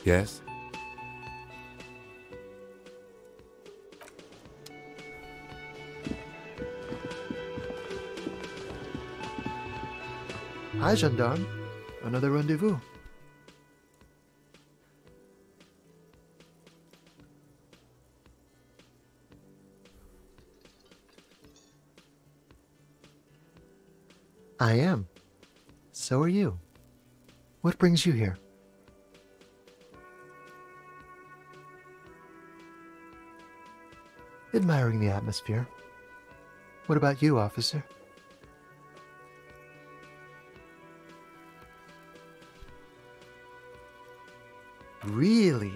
Yes? Hi, gendarme. Another rendezvous. I am. So are you. What brings you here? Admiring the atmosphere. What about you, officer? Really?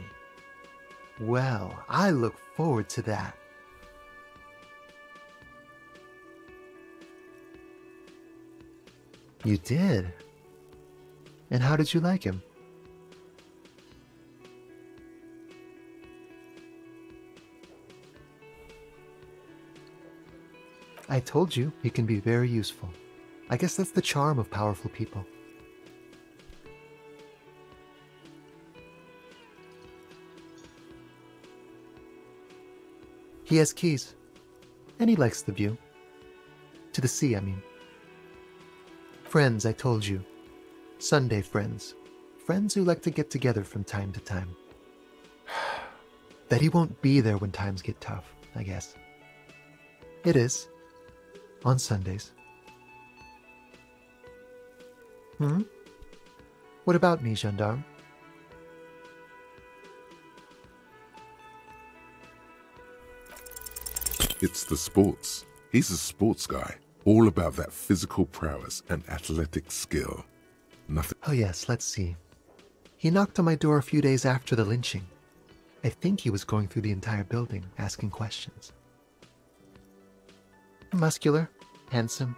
Well, I look forward to that. You did? And how did you like him? I told you he can be very useful. I guess that's the charm of powerful people. He has keys, and he likes the view. To the sea, I mean. Friends, I told you. Sunday friends. Friends who like to get together from time to time. That he won't be there when times get tough, I guess. It is. On Sundays. What about me, gendarme? It's the sports. He's a sports guy. All about that physical prowess and athletic skill. Nothing. Oh yes, let's see. He knocked on my door a few days after the lynching. I think he was going through the entire building, asking questions. Muscular, handsome,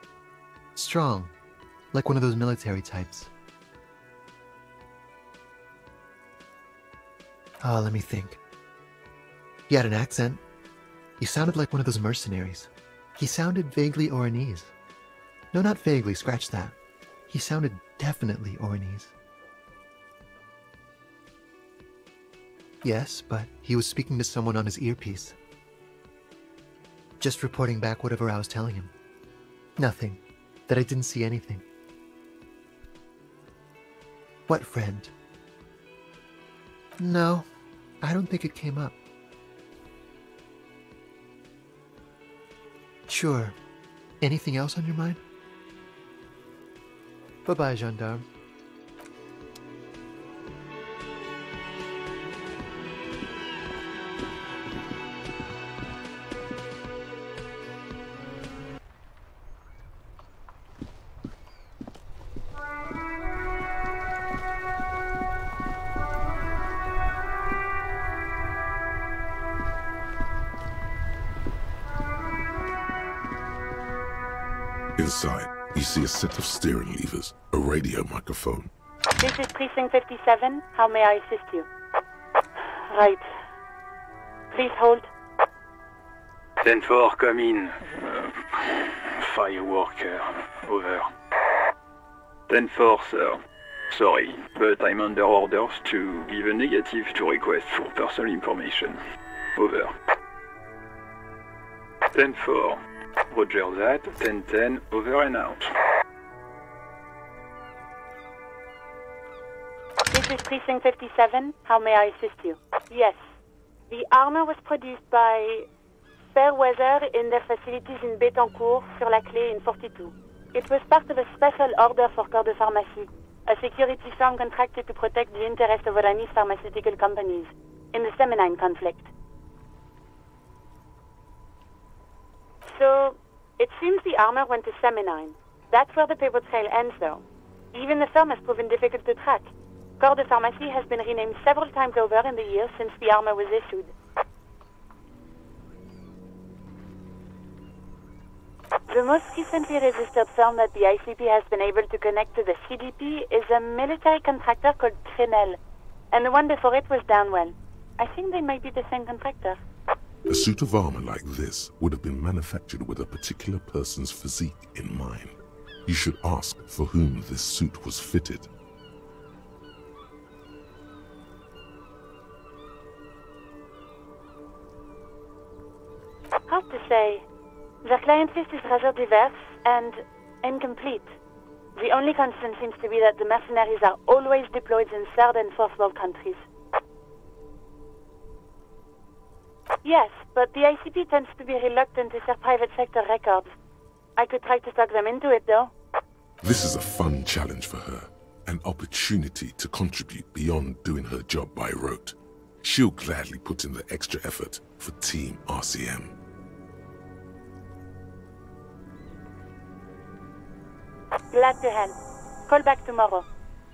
strong, like one of those military types. Oh, let me think. He had an accent. He sounded like one of those mercenaries. He sounded vaguely Oranese. No, not vaguely, scratch that. He sounded definitely Oranese. Yes, but he was speaking to someone on his earpiece. Just reporting back whatever I was telling him. Nothing. That I didn't see anything. What friend? No, I don't think it came up. Sure. Anything else on your mind? Bye-bye, gendarme. Inside, you see a set of steering levers, a radio microphone. This is Precinct 57. How may I assist you? Right. Please hold. 10-4, come in. Fireworker, over. 10-4, sir. Sorry, but I'm under orders to give a negative to request for personal information. Over. 10-4. Roger that. 10-10, over and out. This is Precinct 57. How may I assist you? Yes. The armor was produced by Fairweather in their facilities in Bétancourt, sur la Clé in 42. It was part of a special order for Corps de Pharmacie, a security firm contracted to protect the interests of Oranese pharmaceutical companies in the Seminine conflict. So, it seems the armor went to Seminine. That's where the paper trail ends, though. Even the firm has proven difficult to track. Corps de Pharmacie has been renamed several times over in the years since the armor was issued. The most recently registered firm that the ICP has been able to connect to the CDP is a military contractor called Trinell, and the one before it was Downwell. I think they might be the same contractor. A suit of armor like this would have been manufactured with a particular person's physique in mind. You should ask for whom this suit was fitted. say, their client list is rather diverse and incomplete. The only constant seems to be that the mercenaries are always deployed in third and fourth world countries. Yes, but the ICP tends to be reluctant to share private sector records. I could try to talk them into it, though. This is a fun challenge for her, an opportunity to contribute beyond doing her job by rote. She'll gladly put in the extra effort for Team RCM. Glad to help. Call back tomorrow.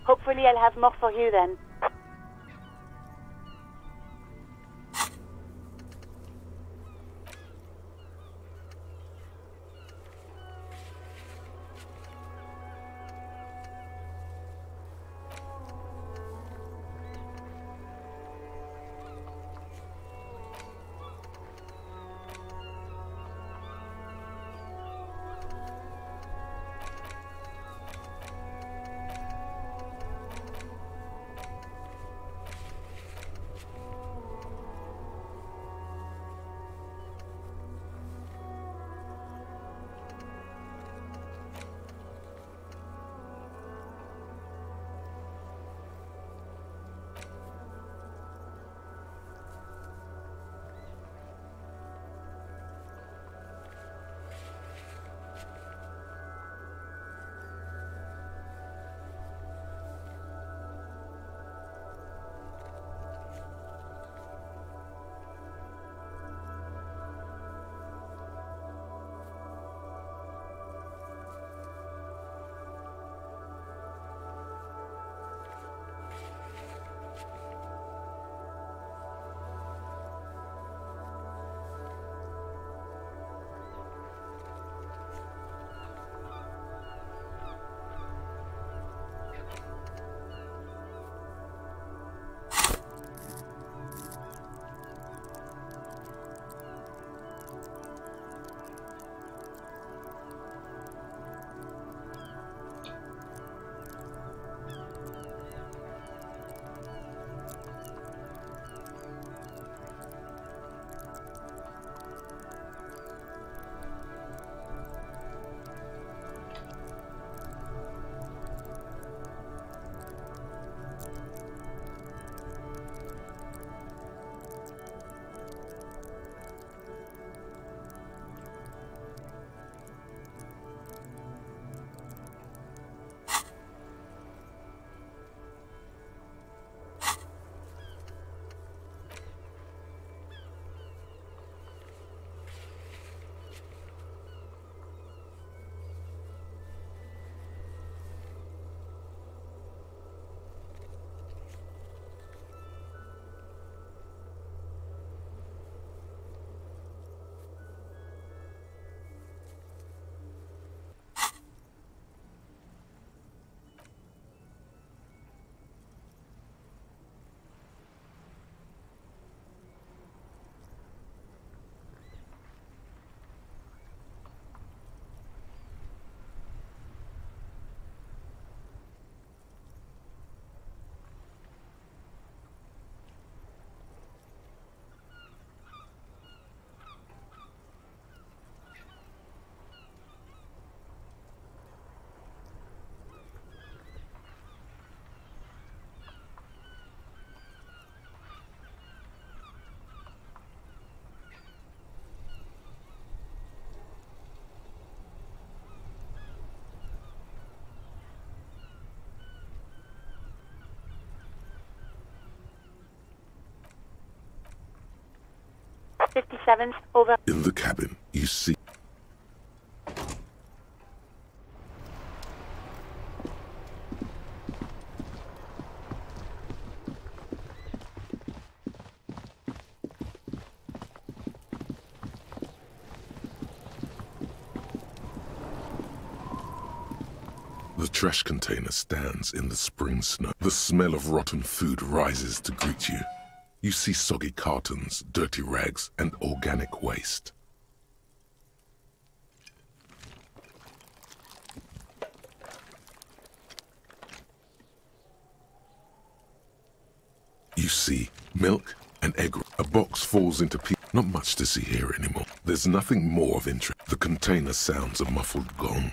Hopefully I'll have more for you then. '57's over. In the cabin, you see... The trash container stands in the spring snow. The smell of rotten food rises to greet you. You see soggy cartons, dirty rags, and organic waste. You see milk and egg. A box falls into pieces. Not much to see here anymore. There's nothing more of interest. The container sounds a muffled gong.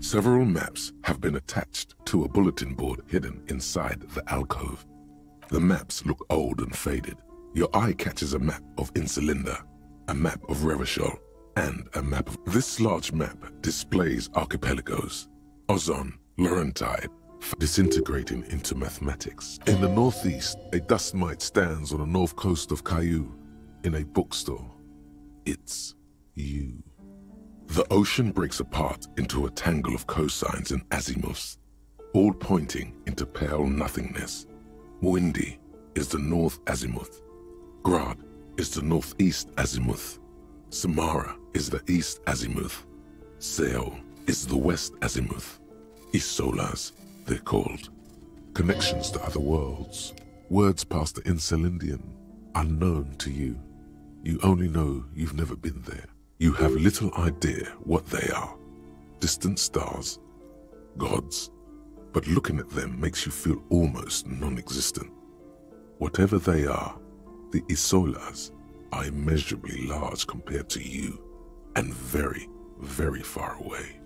Several maps have been attached to a bulletin board hidden inside the alcove. The maps look old and faded. Your eye catches a map of Insulinda, a map of Revachol, and a map of... This large map displays archipelagos, Ozon, Laurentide, disintegrating into mathematics. In the northeast, a dust mite stands on the north coast of Caillou in a bookstore. It's you. The ocean breaks apart into a tangle of cosines and azimuths, all pointing into pale nothingness. Windy is the north azimuth. Grad is the northeast azimuth. Samara is the east azimuth. Seol is the west azimuth. Isolas, they're called. Connections to other worlds. Words past the Insulindian, unknown to you. You only know you've never been there. You have little idea what they are. Distant stars, gods, but looking at them makes you feel almost non-existent. Whatever they are, the Isolas are immeasurably large compared to you, and very, very far away.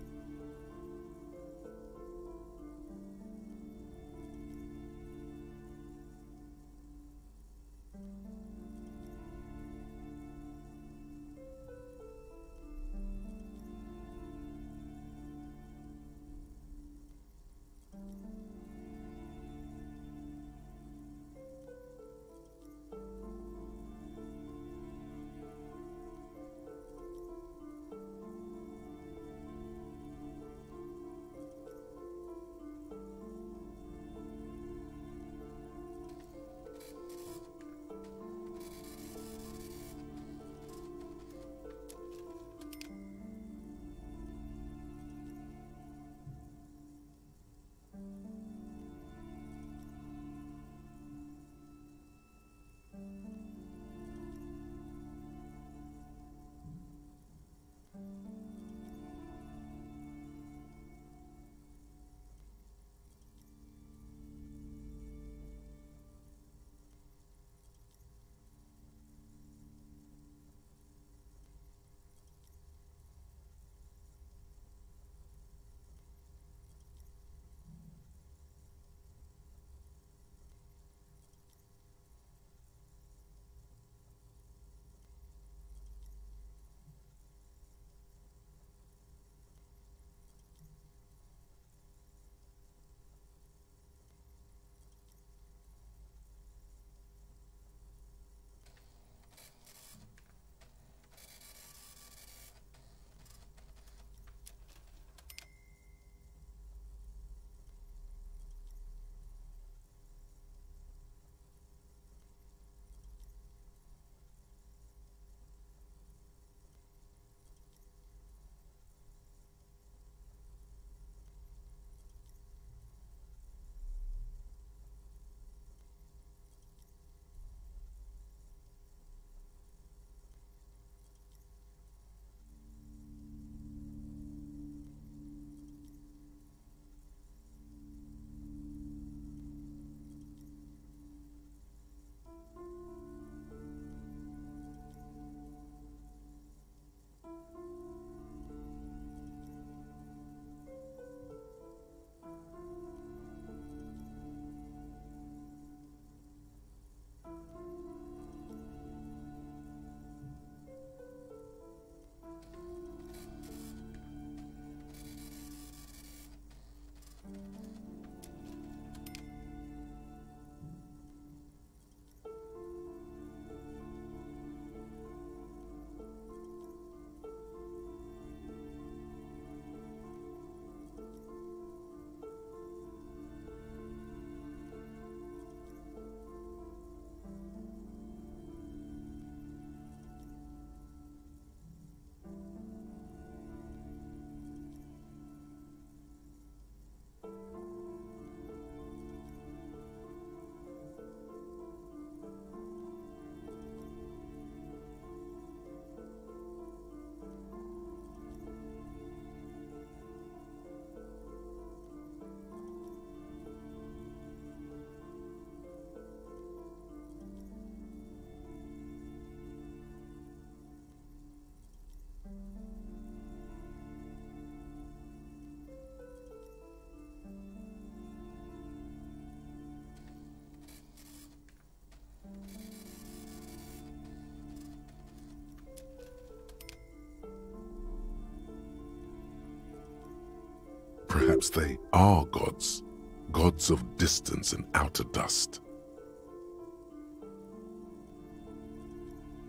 Perhaps they are gods, gods of distance and outer dust.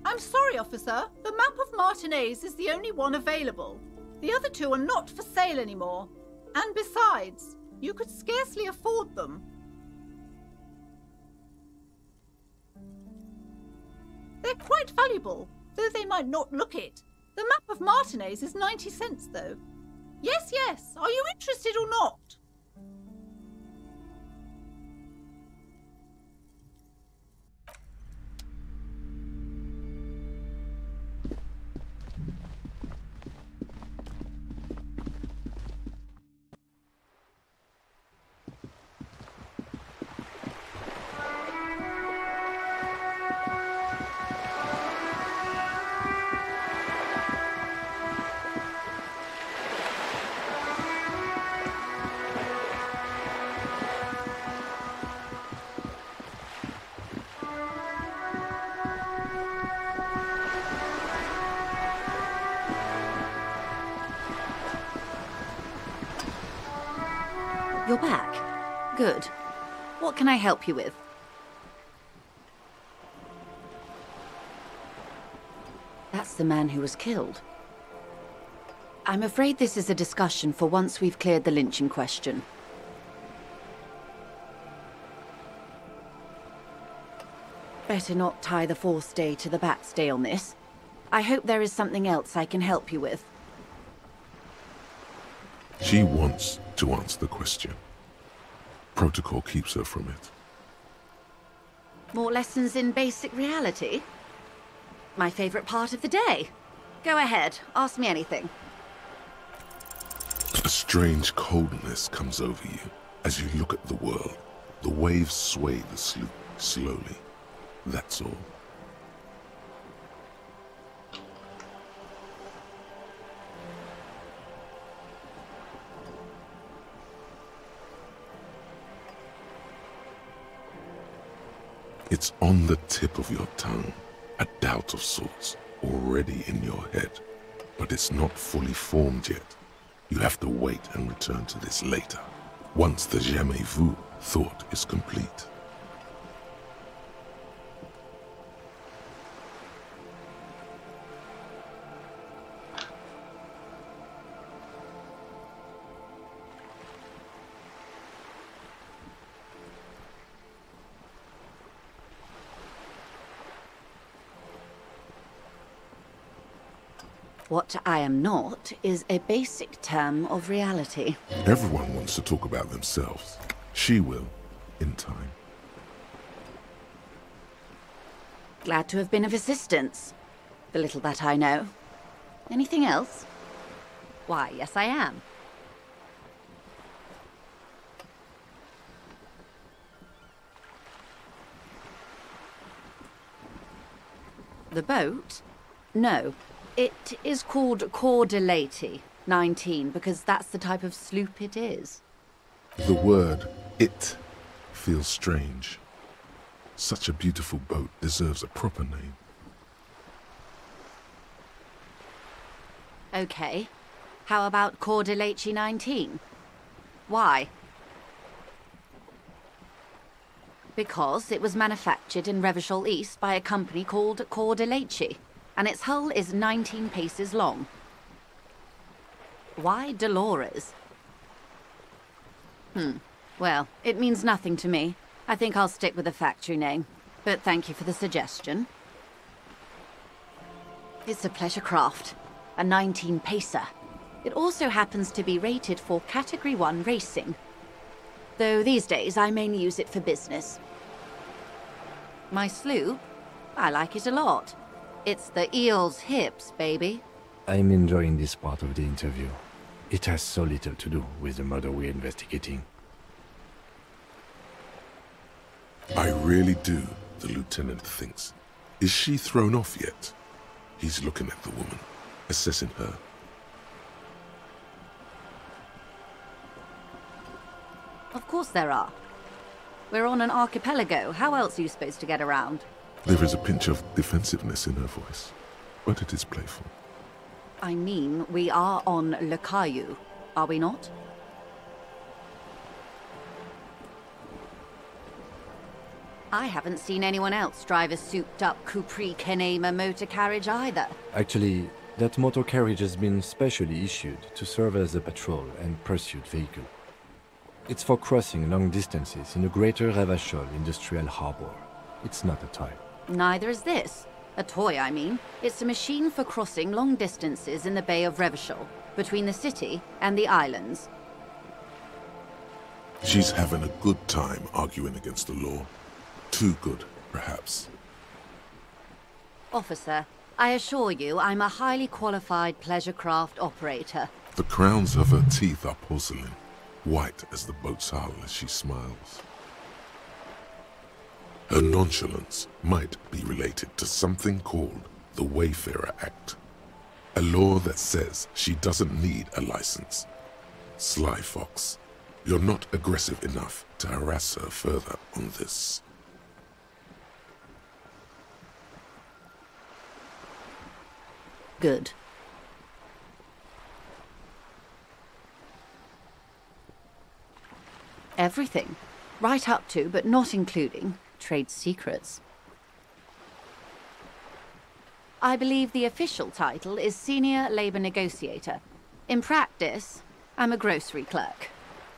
I'm sorry, officer. The map of Martinez is the only one available. The other two are not for sale anymore. And besides, you could scarcely afford them. They're quite valuable, though they might not look it. The map of Martinez is 90 cents, though. Yes, yes. Are you interested or not? You're back. Good. What can I help you with? That's the man who was killed. I'm afraid this is a discussion for once we've cleared the lynching question. Better not tie the fourth day to the bat's day on this. I hope there is something else I can help you with. She wants to answer the question. Protocol keeps her from it. More lessons in basic reality? My favorite part of the day. Go ahead, ask me anything. A strange coldness comes over you as you look at the world. The waves sway the sloop slowly. That's all. It's on the tip of your tongue, a doubt of sorts, already in your head. But it's not fully formed yet. You have to wait and return to this later, once the jamais vu thought is complete. What I am not is a basic term of reality. Everyone wants to talk about themselves. She will, in time. Glad to have been of assistance. The little that I know. Anything else? Why, yes I am. The boat? No. It is called Paledriver 19 because that's the type of sloop it is. The word "it" feels strange. Such a beautiful boat deserves a proper name. Okay. How about Paledriver 19? Why? Because it was manufactured in Revachol East by a company called Paledriver, and its hull is 19 paces long. Why Dolores? Well, it means nothing to me. I think I'll stick with the factory name. But thank you for the suggestion. It's a pleasure craft. A 19-pacer. It also happens to be rated for Category 1 racing. Though these days I mainly use it for business. My sloop? I like it a lot. It's the eel's hips, baby. I'm enjoying this part of the interview. It has so little to do with the murder we're investigating. I really do, the lieutenant thinks. Is she thrown off yet? He's looking at the woman, assessing her. Of course there are. We're on an archipelago. How else are you supposed to get around? There is a pinch of defensiveness in her voice, but it is playful. I mean, we are on Le Caillou, are we not? I haven't seen anyone else drive a souped-up Capri Kenema motor carriage either. Actually, that motor carriage has been specially issued to serve as a patrol and pursuit vehicle. It's for crossing long distances in the greater Revachol industrial harbor. It's not a toy. Neither is this. A toy, I mean. It's a machine for crossing long distances in the Bay of Revachol, between the city and the islands. She's having a good time arguing against the law. Too good, perhaps. Officer, I assure you I'm a highly qualified pleasure craft operator. The crowns of her teeth are porcelain, white as the boat's hull as she smiles. Her nonchalance might be related to something called the Wayfarer Act, a law that says she doesn't need a license. Sly fox, you're not aggressive enough to harass her further on this. Good. Everything. Right up to, but not including, trade secrets. I believe the official title is Senior Labor Negotiator. In practice, I'm a grocery clerk.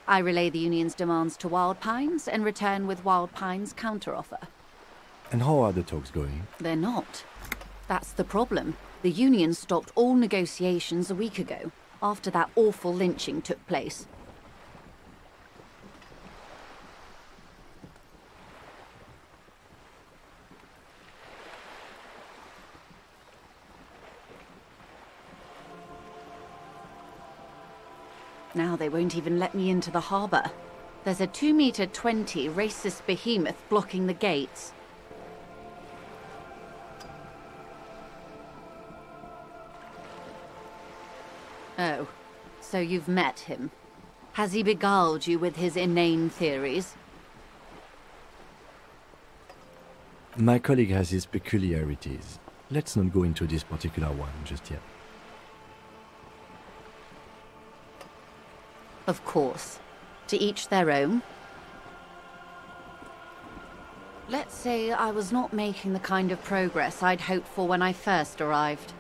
I relay the union's demands to Wild Pines and return with Wild Pines' counteroffer. And how are the talks going? They're not. That's the problem. The union stopped all negotiations a week ago, after that awful lynching took place. Now they won't even let me into the harbour. There's a 2-meter-20 racist behemoth blocking the gates. Oh, so you've met him. Has he beguiled you with his inane theories? My colleague has his peculiarities. Let's not go into this particular one just yet. Of course. To each their own. Let's say I was not making the kind of progress I'd hoped for when I first arrived.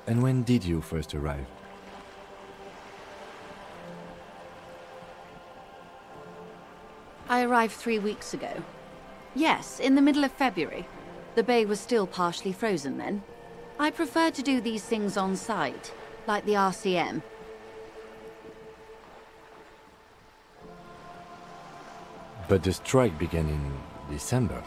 And when did you first arrive? I arrived 3 weeks ago. Yes, in the middle of February. The bay was still partially frozen then. I prefer to do these things on site, like the RCM. But the strike began in December.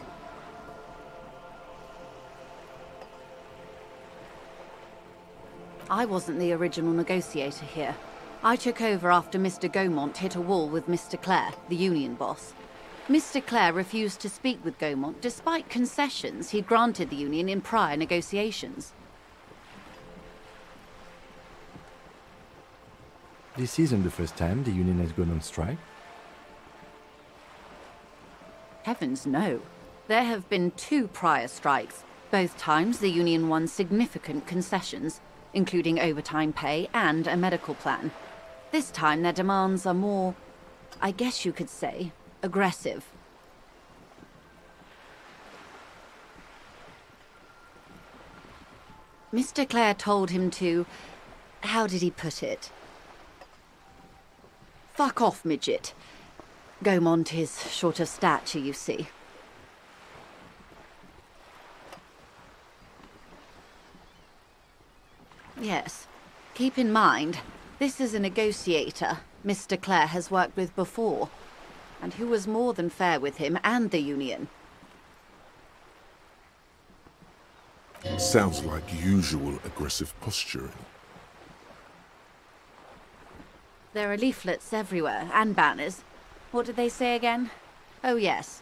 I wasn't the original negotiator here. I took over after Mr. Gaumont hit a wall with Mr. Clare, the union boss. Mr. Clare refused to speak with Gaumont despite concessions he'd granted the union in prior negotiations. This isn't the first time the union has gone on strike. Heavens no. There have been 2 prior strikes. Both times the union won significant concessions, including overtime pay and a medical plan. This time their demands are more, I guess you could say, aggressive. Mr. Clare told him to... how did he put it? Fuck off, midget. Gaumont is short of stature, you see. Yes. Keep in mind, this is a negotiator Mr. Clare has worked with before, and who was more than fair with him and the union. Sounds like usual aggressive posturing. There are leaflets everywhere, and banners. What did they say again? Oh, yes.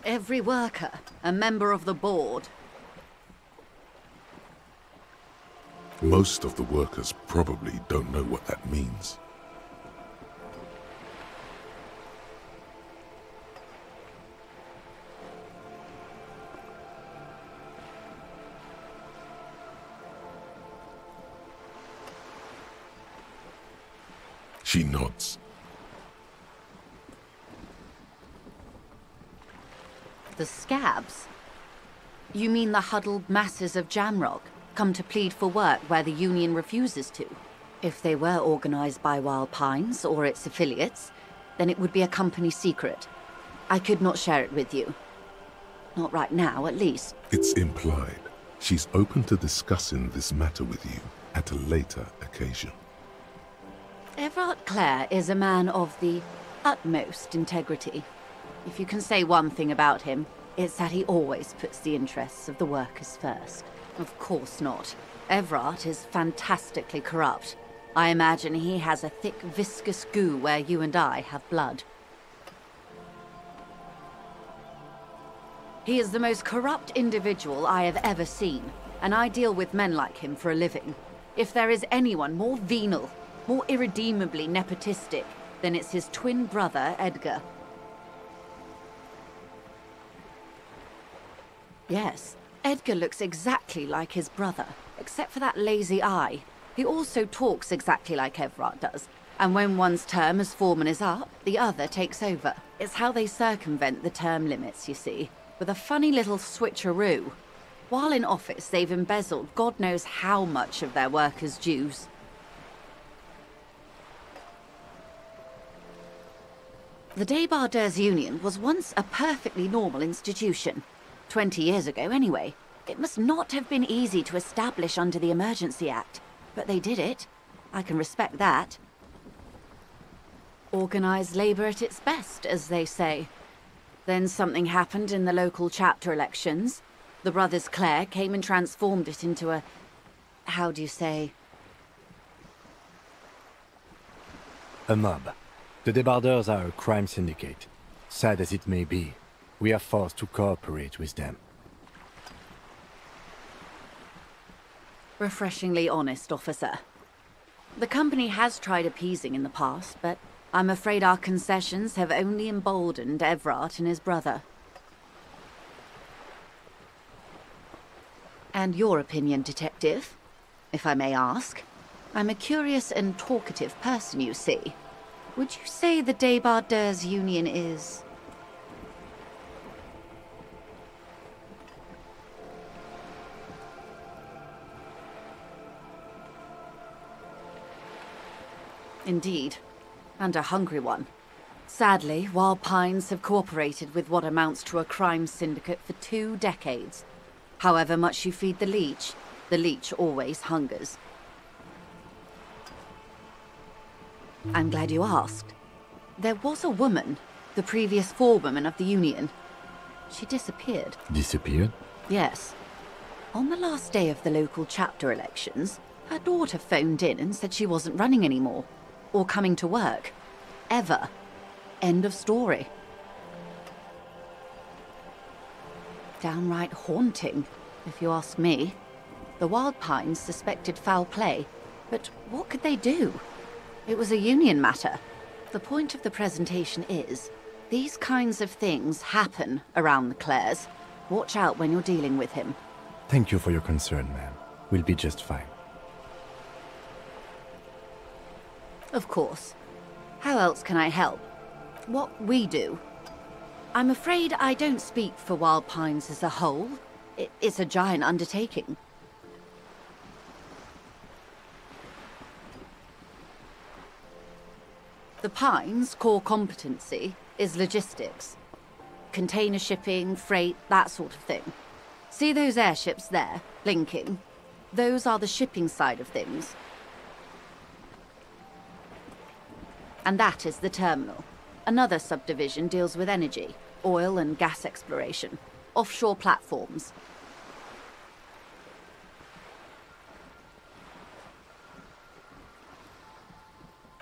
Every worker, a member of the board. Most of the workers probably don't know what that means. She nods. The scabs? You mean the huddled masses of Jamrock, come to plead for work where the Union refuses to? If they were organized by Wild Pines or its affiliates, then it would be a company secret. I could not share it with you. Not right now, at least. It's implied. She's open to discussing this matter with you at a later occasion. Everard Clare is a man of the utmost integrity. If you can say one thing about him, it's that he always puts the interests of the workers first. Of course not. Everard is fantastically corrupt. I imagine he has a thick, viscous goo where you and I have blood. He is the most corrupt individual I have ever seen, and I deal with men like him for a living. If there is anyone more venal, more irredeemably nepotistic, then it's his twin brother, Edgar. Yes, Edgar looks exactly like his brother, except for that lazy eye. He also talks exactly like Everard does, and when one's term as foreman is up, the other takes over. It's how they circumvent the term limits, you see, with a funny little switcheroo. While in office, they've embezzled God knows how much of their workers' dues. The Débardeurs Union was once a perfectly normal institution. 20 years ago, anyway. It must not have been easy to establish under the Emergency Act, but they did it. I can respect that. Organised labour at its best, as they say. Then something happened in the local chapter elections. The brothers Clare came and transformed it into a... how do you say? A mob. The Débardeurs are a crime syndicate. Sad as it may be, we are forced to cooperate with them. Refreshingly honest, officer. The company has tried appeasing in the past, but I'm afraid our concessions have only emboldened Everard and his brother. And your opinion, Detective, if I may ask? I'm a curious and talkative person, you see. Would you say the Débardeurs Union is... Indeed, and a hungry one. Sadly, Wild Pines have cooperated with what amounts to a crime syndicate for 2 decades. However much you feed the leech always hungers. I'm glad you asked. There was a woman, the previous forewoman of the Union. She disappeared. Disappeared? Yes. On the last day of the local chapter elections, her daughter phoned in and said she wasn't running anymore. Or coming to work. Ever. End of story. Downright haunting, if you ask me. The Wild Pines suspected foul play, but what could they do? It was a union matter. The point of the presentation is, these kinds of things happen around the Clares. Watch out when you're dealing with him. Thank you for your concern, ma'am. We'll be just fine. Of course. How else can I help? What we do. I'm afraid I don't speak for Wild Pines as a whole. It's a giant undertaking. The Pines' core competency is logistics. Container shipping, freight, that sort of thing. See those airships there, blinking? Those are the shipping side of things. And that is the terminal. Another subdivision deals with energy, oil and gas exploration, offshore platforms.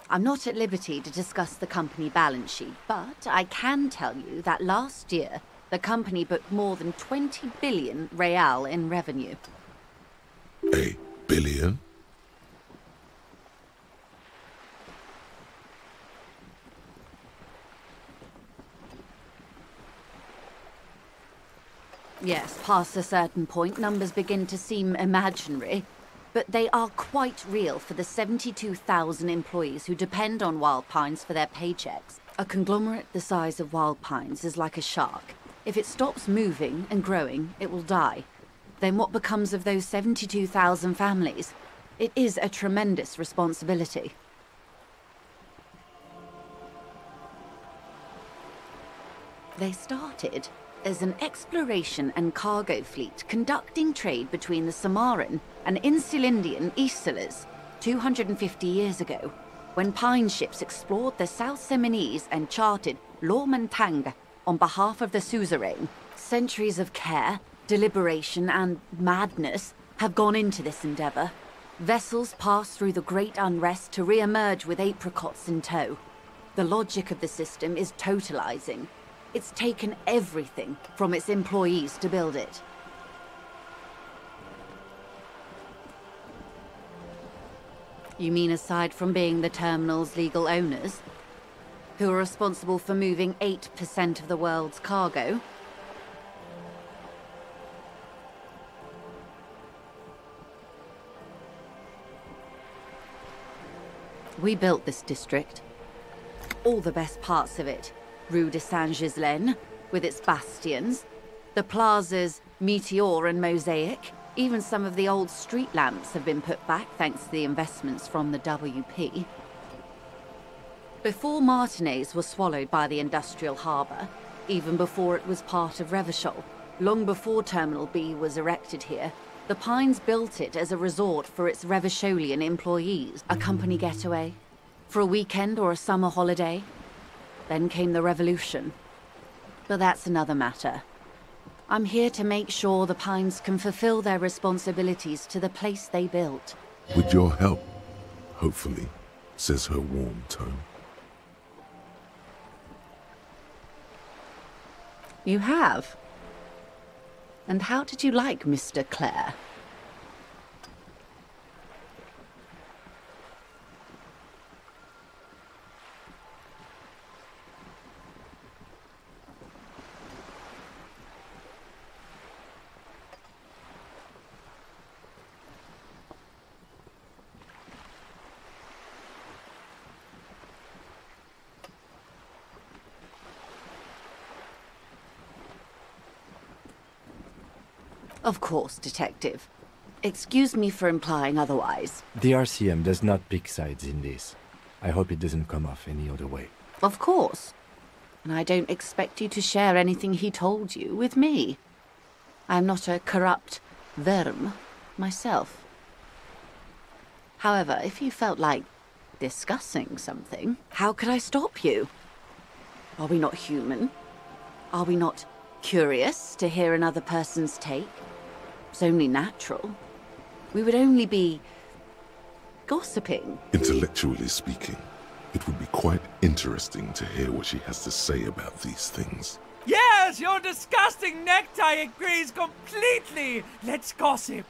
I'm not at liberty to discuss the company balance sheet, but I can tell you that last year, the company booked more than 20 billion real in revenue. A billion? Yes, past a certain point, numbers begin to seem imaginary, but they are quite real for the 72,000 employees who depend on Wild Pines for their paychecks. A conglomerate the size of Wild Pines is like a shark. If it stops moving and growing, it will die. Then what becomes of those 72,000 families? It is a tremendous responsibility. They started as an exploration and cargo fleet conducting trade between the Samaran and Insulindian Isolas 250 years ago, when pine ships explored the South Seminese and charted Lomantang on behalf of the suzerain. Centuries of care, deliberation, and madness have gone into this endeavor. Vessels pass through the great unrest to re-emerge with apricots in tow. The logic of the system is totalizing. It's taken everything from its employees to build it. You mean aside from being the terminal's legal owners, who are responsible for moving 8% of the world's cargo? We built this district. All the best parts of it. Rue de Saint-Ghislain, with its bastions, the plazas Meteor and Mosaic. Even some of the old street lamps have been put back thanks to the investments from the WP. Before Martinez was swallowed by the industrial harbour, even before it was part of Revachol, long before Terminal B was erected here, the Pines built it as a resort for its Revacholian employees, a company getaway, for a weekend or a summer holiday. Then came the revolution. But that's another matter. I'm here to make sure the Pines can fulfill their responsibilities to the place they built. With your help, hopefully, says her warm tone. You have? And how did you like Mr. Clare? Of course, Detective. Excuse me for implying otherwise. The RCM does not pick sides in this. I hope it doesn't come off any other way. Of course. And I don't expect you to share anything he told you with me. I'm not a corrupt verm myself. However, if you felt like discussing something, how could I stop you? Are we not human? Are we not curious to hear another person's take? It's only natural. We would only be gossiping. Intellectually speaking, it would be quite interesting to hear what she has to say about these things. Yes, your disgusting necktie agrees completely. Let's gossip.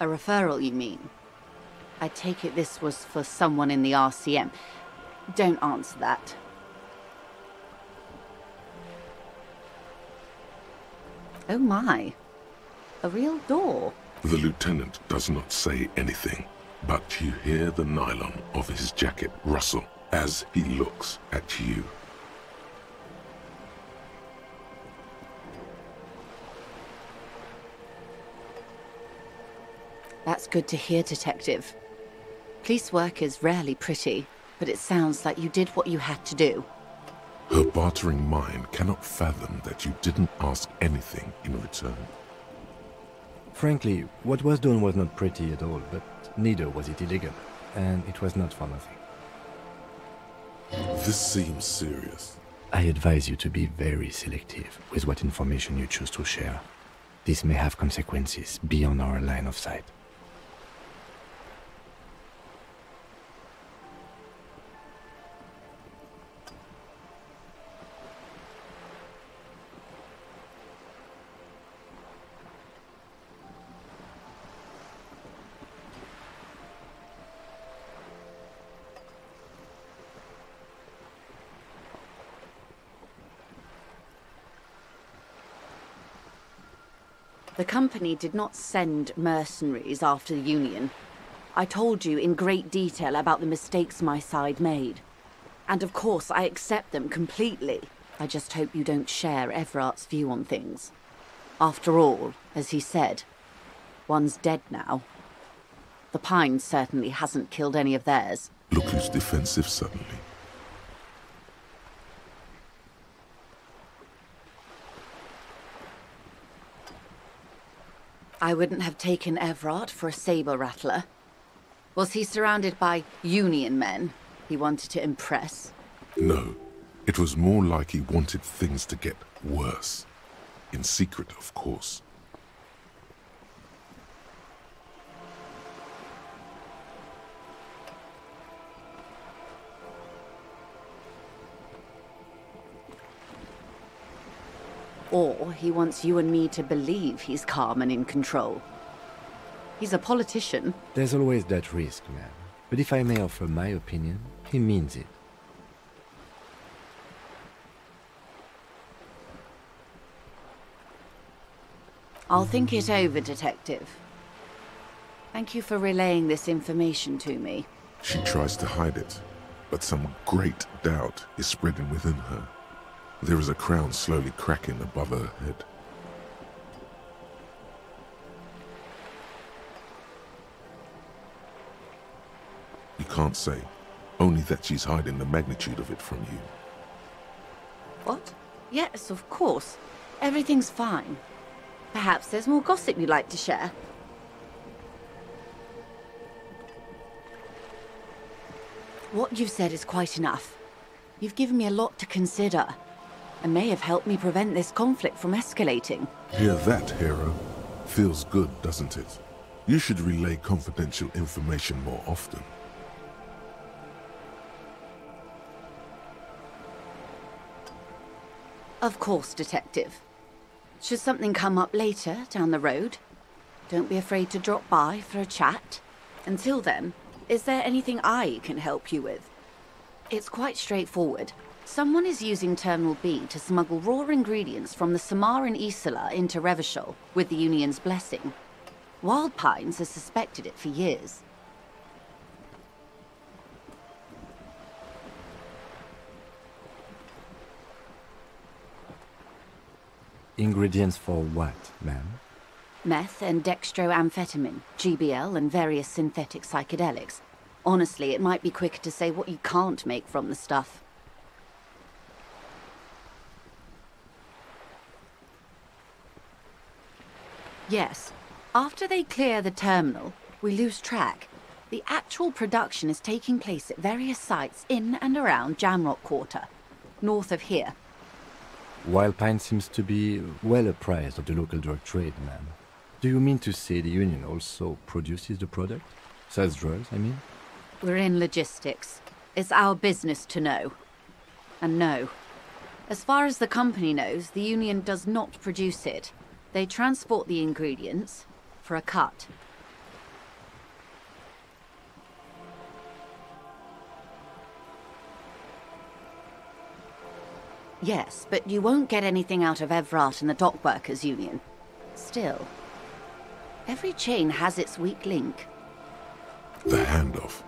A referral, you mean? I take it this was for someone in the RCM. Don't answer that. Oh my. A real door. The lieutenant does not say anything, but you hear the nylon of his jacket rustle as he looks at you. That's good to hear, Detective. Police work is rarely pretty, but it sounds like you did what you had to do. Her bartering mind cannot fathom that you didn't ask anything in return. Frankly, what was done was not pretty at all, but neither was it illegal, and it was not for nothing. This seems serious. I advise you to be very selective with what information you choose to share. This may have consequences beyond our line of sight. The company did not send mercenaries after the Union. I told you in great detail about the mistakes my side made. And of course, I accept them completely. I just hope you don't share Everart's view on things. After all, as he said, one's dead now. The Pine certainly hasn't killed any of theirs. Look who's defensive suddenly. I wouldn't have taken Everart for a saber rattler. Was he surrounded by Union men he wanted to impress? No, it was more like he wanted things to get worse. In secret, of course. Or he wants you and me to believe he's calm and in control. He's a politician. There's always that risk, man. But if I may offer my opinion, he means it. I'll think it over, Detective. Thank you for relaying this information to me. She tries to hide it, but some great doubt is spreading within her. There is a crown slowly cracking above her head. You can't say, only that she's hiding the magnitude of it from you. What? Yes, of course. Everything's fine. Perhaps there's more gossip you'd like to share. What you've said is quite enough. You've given me a lot to consider, and may have helped me prevent this conflict from escalating. Hear that, hero? Feels good, doesn't it? You should relay confidential information more often. Of course, Detective. Should something come up later, down the road, don't be afraid to drop by for a chat. Until then, is there anything I can help you with? It's quite straightforward. Someone is using Terminal B to smuggle raw ingredients from the Samar and Isola into Revachol with the Union's blessing. Wild Pines has suspected it for years. Ingredients for what, ma'am? Meth and dextroamphetamine, GBL, and various synthetic psychedelics. Honestly, it might be quicker to say what you can't make from the stuff. Yes. After they clear the terminal, we lose track. The actual production is taking place at various sites in and around Jamrock Quarter, north of here. Wild Pine seems to be well apprised of the local drug trade, ma'am. Do you mean to say the Union also produces the product? Sells drugs, I mean? We're in logistics. It's our business to know. And no. As far as the company knows, the Union does not produce it. They transport the ingredients for a cut. Yes, but you won't get anything out of Everart and the Dockworkers Union. Still, every chain has its weak link. The handoff.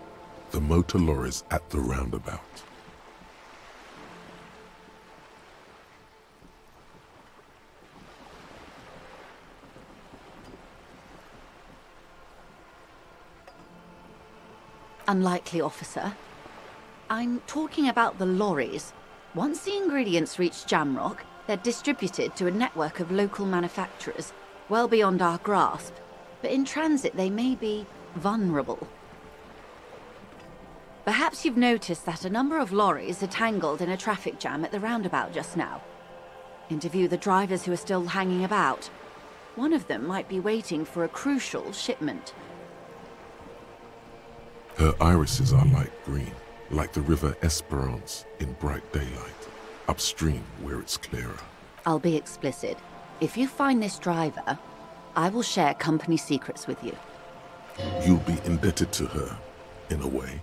The motor lorries at the roundabout. Unlikely, officer. I'm talking about the lorries. Once the ingredients reach Jamrock, they're distributed to a network of local manufacturers, well beyond our grasp. But in transit, they may be vulnerable. Perhaps you've noticed that a number of lorries are tangled in a traffic jam at the roundabout just now. Interview the drivers who are still hanging about. One of them might be waiting for a crucial shipment. Her irises are light green, like the river Esperance in bright daylight, upstream where it's clearer. I'll be explicit. If you find this driver, I will share company secrets with you. You'll be indebted to her, in a way,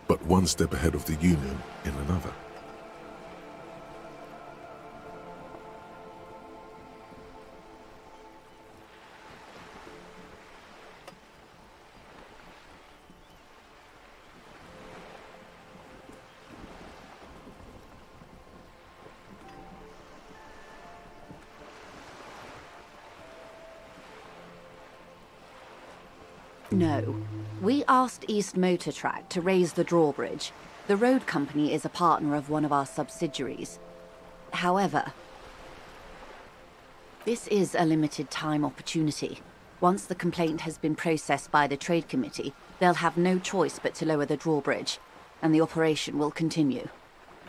but one step ahead of the Union in another. No. We asked East Motor Track to raise the drawbridge. The road company is a partner of one of our subsidiaries. However, this is a limited time opportunity. Once the complaint has been processed by the Trade Committee, they'll have no choice but to lower the drawbridge, and the operation will continue.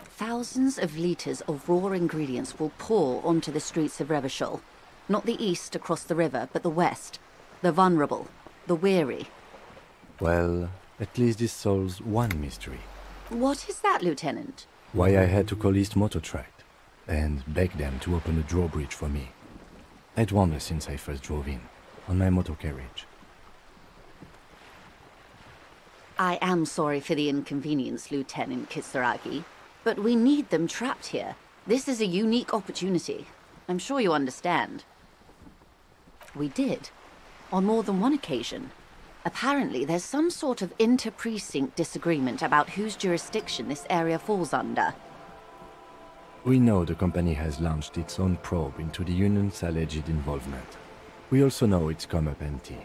Thousands of litres of raw ingredients will pour onto the streets of Revachol. Not the east across the river, but the west. The vulnerable, the weary. Well, at least this solves one mystery. What is that, Lieutenant? Why I had to call East Motor Track and beg them to open a drawbridge for me. I'd wondered since I first drove in, on my motor carriage. I am sorry for the inconvenience, Lieutenant Kisaragi, but we need them trapped here. This is a unique opportunity. I'm sure you understand. We did, on more than one occasion. Apparently, there's some sort of inter-precinct disagreement about whose jurisdiction this area falls under. We know the company has launched its own probe into the union's alleged involvement. We also know it's come up empty.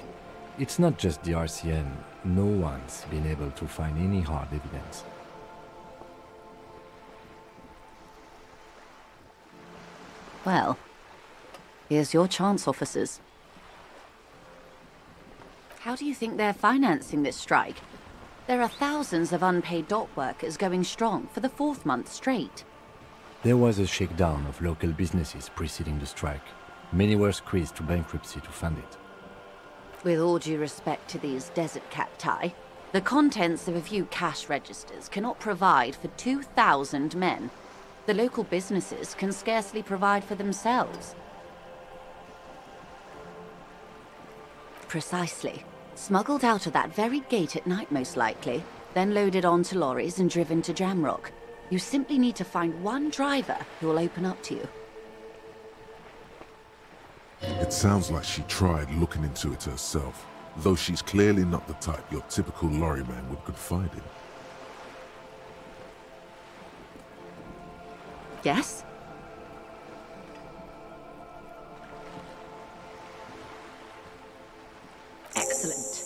It's not just the RCN. No one's been able to find any hard evidence. Well, here's your chance, officers. How do you think they're financing this strike? There are thousands of unpaid dock workers going strong for the 4th month straight. There was a shakedown of local businesses preceding the strike. Many were squeezed to bankruptcy to fund it. With all due respect to these desert cacti, the contents of a few cash registers cannot provide for 2,000 men. The local businesses can scarcely provide for themselves. Precisely. Smuggled out of that very gate at night, most likely, then loaded onto lorries and driven to Jamrock. You simply need to find one driver who will open up to you. It sounds like she tried looking into it herself, though she's clearly not the type your typical lorryman would confide in. Yes? Excellent.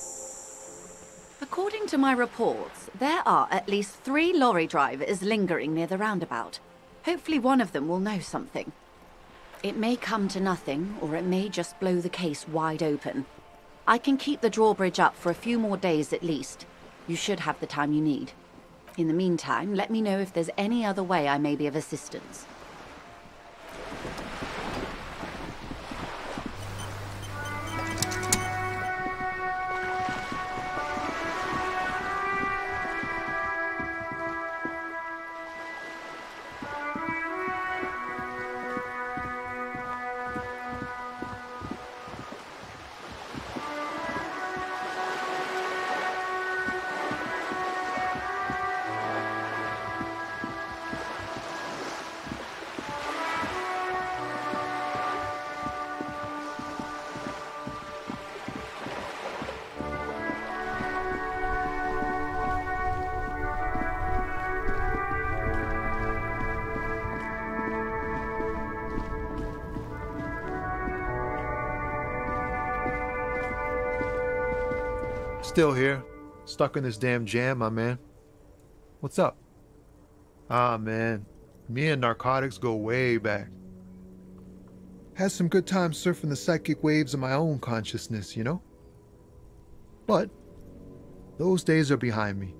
According to my reports, there are at least 3 lorry drivers lingering near the roundabout. Hopefully one of them will know something. It may come to nothing, or it may just blow the case wide open. I can keep the drawbridge up for a few more days at least. You should have the time you need. In the meantime, let me know if there's any other way I may be of assistance. Still here, stuck in this damn jam, my man. What's up? Ah, man, me and narcotics go way back. Had some good times surfing the psychic waves of my own consciousness, you know? But those days are behind me.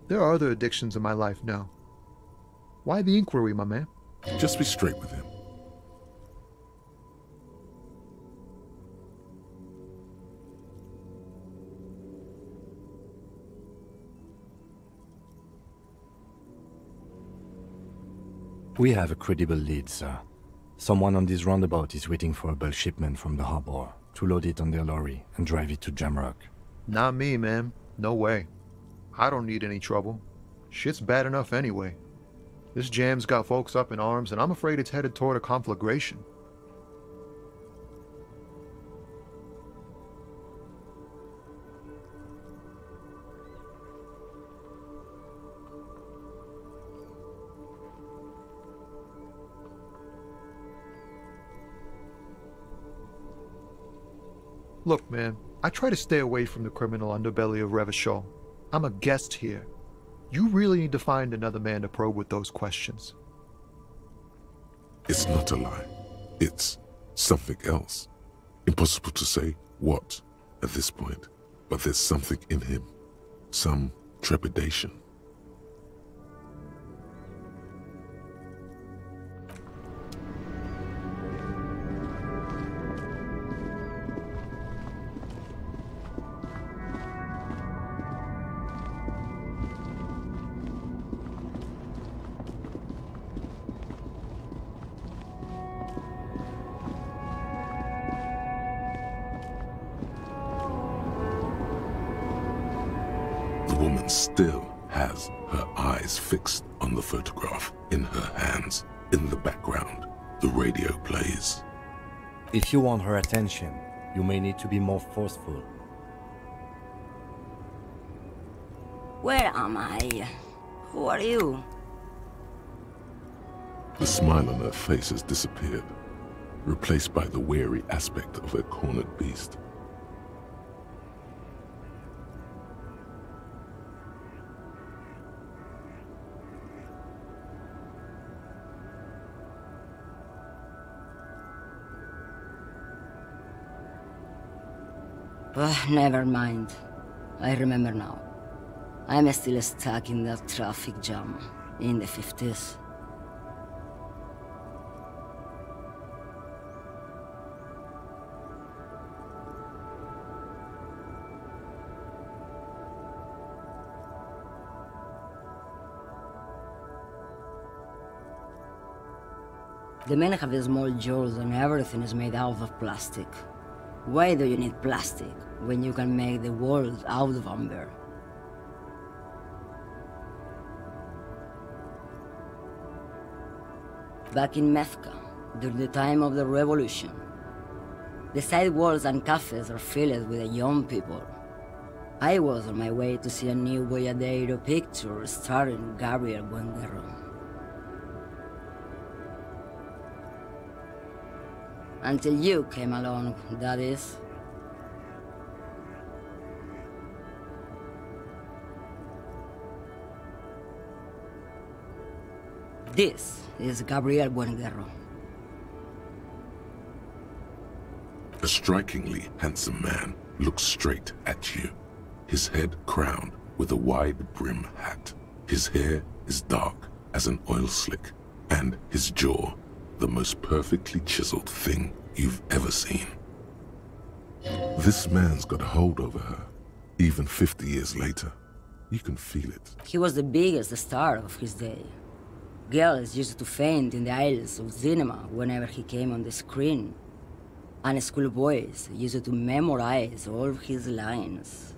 There are other addictions in my life now. Why the inquiry, my man? Just be straight with him. We have a credible lead, sir. Someone on this roundabout is waiting for a bulk shipment from the harbor to load it on their lorry and drive it to Jamrock. Not me, man. No way. I don't need any trouble. Shit's bad enough anyway. This jam's got folks up in arms, and I'm afraid it's headed toward a conflagration. Look, man, I try to stay away from the criminal underbelly of Revachol. I'm a guest here. You really need to find another man to probe with those questions. It's not a lie. It's something else. Impossible to say what at this point, but there's something in him. Some trepidation. The woman still has her eyes fixed on the photograph in her hands. In the background, the radio plays. If you want her attention, you may need to be more forceful. Where am I? Who are you? The smile on her face has disappeared, replaced by the weary aspect of a cornered beast. Never mind. I remember now. I'm still stuck in that traffic jam in the 50s. The men have small jaws and everything is made out of plastic. Why do you need plastic when you can make the world out of amber? Back in Methka, during the time of the revolution, the sidewalks and cafes are filled with young people. I was on my way to see a new Boyadero picture starring Gabriel Buenguerro. Until you came along, that is. This is Gabriel Buenguerro. A strikingly handsome man looks straight at you, his head crowned with a wide brim hat. His hair is dark as an oil slick, and his jaw the most perfectly chiseled thing you've ever seen. This man's got a hold over her, even 50 years later. You can feel it. He was the biggest star of his day. Girls used to faint in the aisles of cinema whenever he came on the screen. And schoolboys used to memorize all of his lines.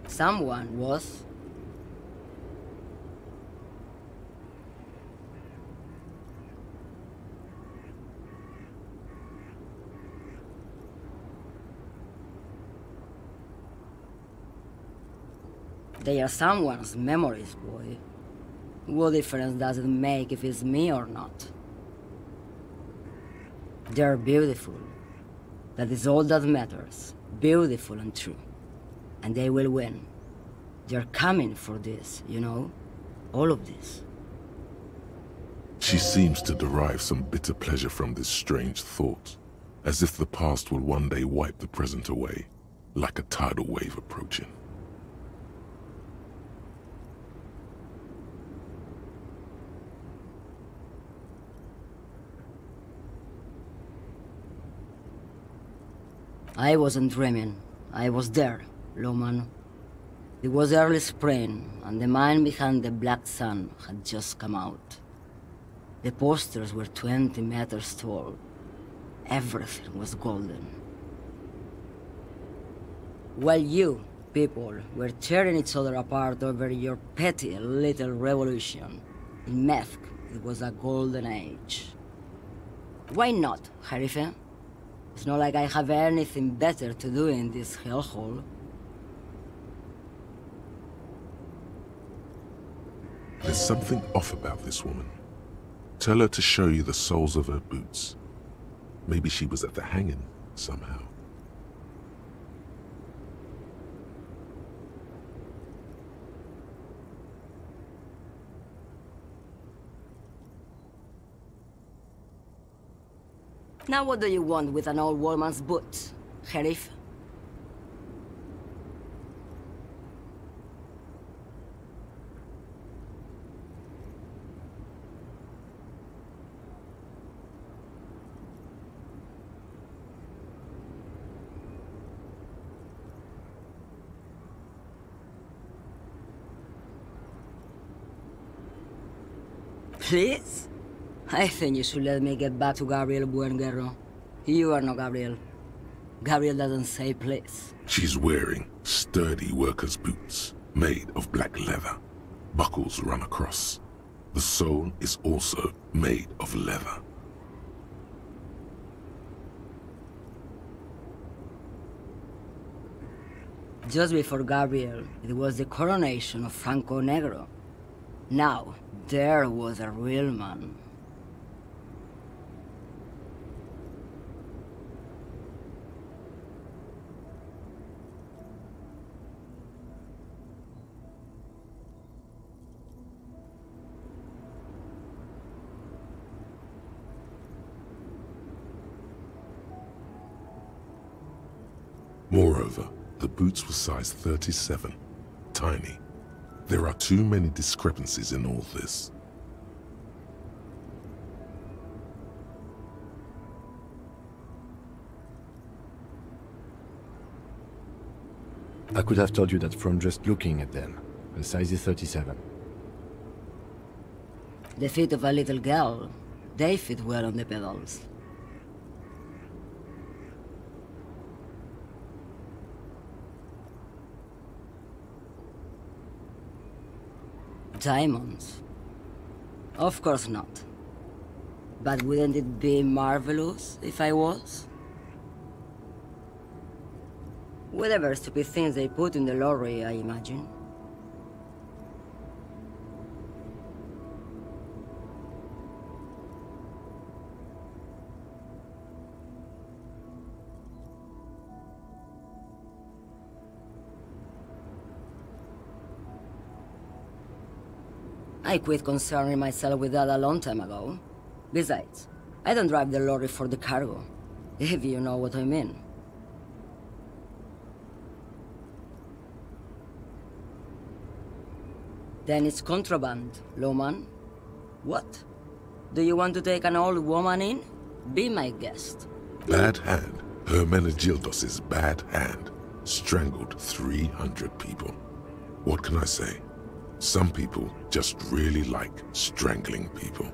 Someone was. They are someone's memories, boy. What difference does it make if it's me or not? They're beautiful. That is all that matters. Beautiful and true. And they will win. They're coming for this, you know? All of this. She seems to derive some bitter pleasure from this strange thought, as if the past will one day wipe the present away, like a tidal wave approaching. I wasn't dreaming. I was there, Lawman. It was early spring, and the man behind the black sun had just come out. The posters were 20 meters tall. Everything was golden. While you, people, were tearing each other apart over your petty little revolution, in Methk, it was a golden age. Why not, Harife? It's not like I have anything better to do in this hellhole. There's something off about this woman. Tell her to show you the soles of her boots. Maybe she was at the hanging somehow. Now what do you want with an old woman's boots, Sheriff? Please? I think you should let me get back to Gabriel Buenguerro. You are not Gabriel. Gabriel doesn't say please. She's wearing sturdy worker's boots, made of black leather. Buckles run across. The sole is also made of leather. Just before Gabriel, it was the coronation of Franco Negro. Now, there was a real man. Moreover, the boots were size 37, tiny. There are too many discrepancies in all this. I could have told you that from just looking at them. The size is 37. The feet of a little girl, they fit well on the pedals. Diamonds? Of course not. But wouldn't it be marvelous if I was? Whatever stupid things they put in the lorry, I imagine. I quit concerning myself with that a long time ago. Besides, I don't drive the lorry for the cargo, if you know what I mean. Then it's contraband, lawman. What? Do you want to take an old woman in? Be my guest. Bad hand. Hermenegildos' bad hand. Strangled 300 people. What can I say? Some people just really like strangling people.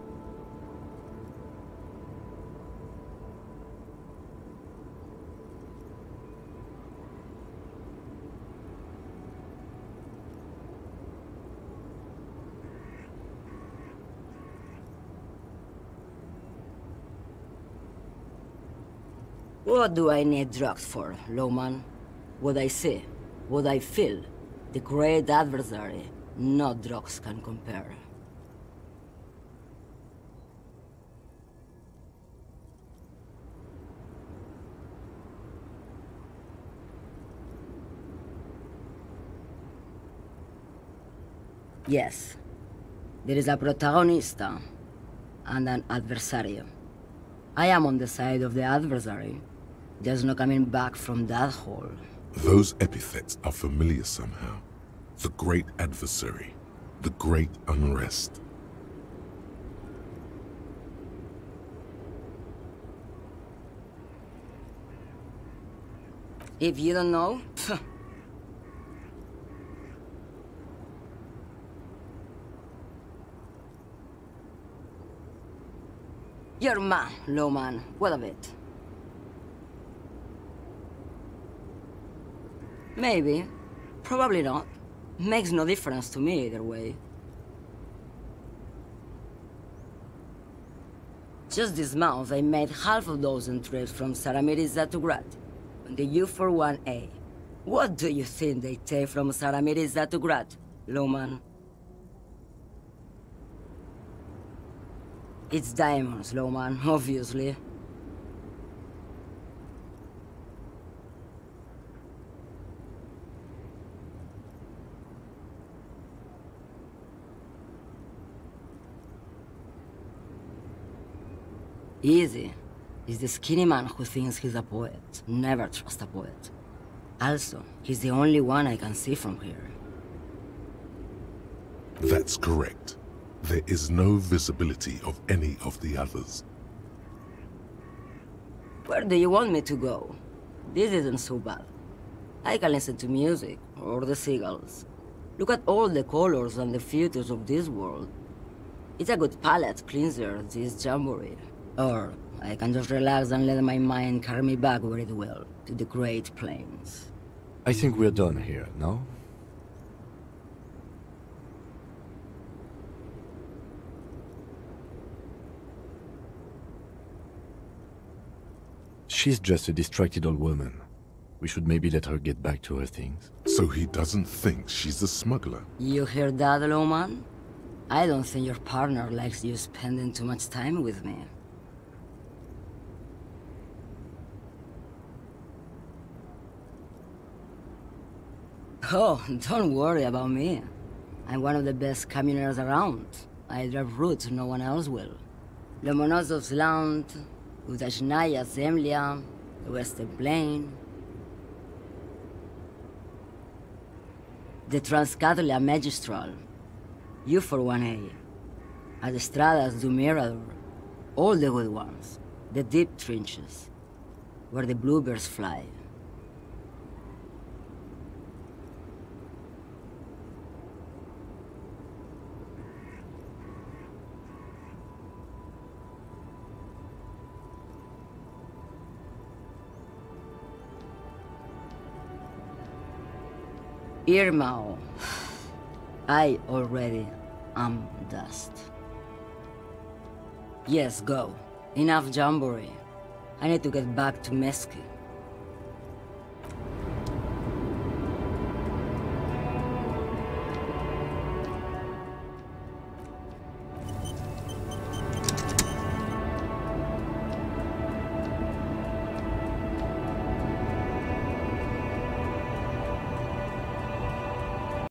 What do I need drugs for, lawman? What I see, what I feel, the great adversary. No drugs can compare. Yes, there is a protagonista and an adversario. I am on the side of the adversary. There's no coming back from that hole. Those epithets are familiar somehow. The great adversary, the great unrest. If you don't know, you're man, lawman. What of it? Maybe. Probably not. Makes no difference to me either way. Just this month, I made half a dozen trips from Saramiriza to Grad, on the U41A. What do you think they take from Saramiriza to Grad, Lowman? It's diamonds, Lowman, obviously. Easy. He's the skinny man who thinks he's a poet. Never trust a poet. Also, he's the only one I can see from here. That's correct. There is no visibility of any of the others. Where do you want me to go? This isn't so bad. I can listen to music, or the seagulls. Look at all the colors and the features of this world. It's a good palate cleanser, this jamboree. Or I can just relax and let my mind carry me back where it will, to the Great Plains. I think we're done here, no? She's just a distracted old woman. We should maybe let her get back to her things. So he doesn't think she's a smuggler. You hear that, Lowman? I don't think your partner likes you spending too much time with me. Oh, don't worry about me. I'm one of the best communers around. I drive routes no one else will. Lomonosov's Land, Udachnaya Zemlya, the Western Plain. The Transcatolia Magistral, U41A, Adestradas do Mirador, all the good ones, the deep trenches, where the bluebirds fly. Irmao, I already am dust. Yes, go. Enough jamboree. I need to get back to Mesky.